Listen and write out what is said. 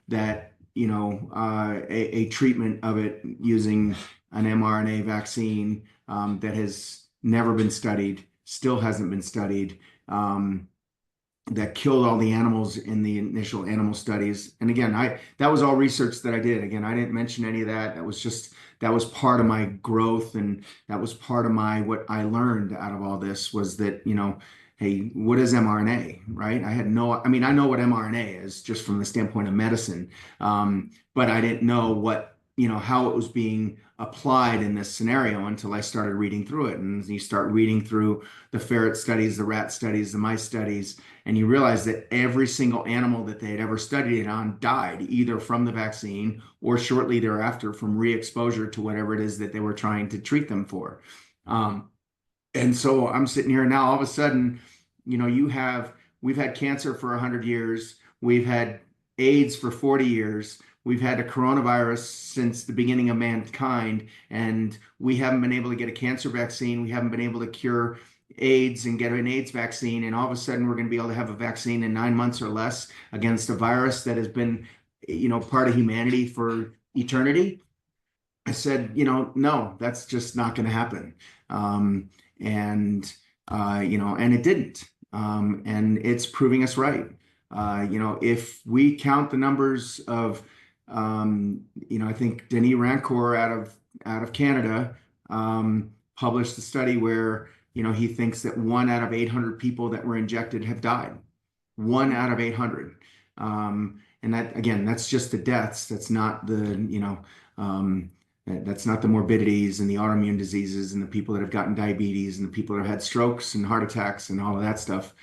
that, a treatment of it using an mRNA vaccine that has never been studied, still hasn't been studied, that killed all the animals in the initial animal studies. And again, that was all research that I did. Again, I didn't mention any of that. That was part of my growth, and that was part of my what I learned out of all this was that, hey, what is mRNA, right? I mean, I know what mRNA is just from the standpoint of medicine, but I didn't know how it was being applied in this scenario until I started reading through it. And you start reading through the ferret studies, the rat studies, the mice studies, and you realize that every single animal that they had ever studied it on died either from the vaccine or shortly thereafter from re-exposure to whatever it is that they were trying to treat them for. Um, and so I'm sitting here now, all of a sudden, we've had cancer for 100 years. We've had AIDS for 40 years. We've had a coronavirus since the beginning of mankind, and we haven't been able to get a cancer vaccine. We haven't been able to cure AIDS and get an AIDS vaccine. And all of a sudden, we're going to be able to have a vaccine in 9 months or less against a virus that has been, part of humanity for eternity. I said, no, that's just not going to happen. Um, and, and it didn't. And it's proving us right. If we count the numbers of, I think Denis Rancourt out of Canada, published a study where, he thinks that 1 out of 800 people that were injected have died. 1 out of 800. And that, again, that's just the deaths. That's not that's not the morbidities and the autoimmune diseases and the people that have gotten diabetes and the people that have had strokes and heart attacks and all of that stuff.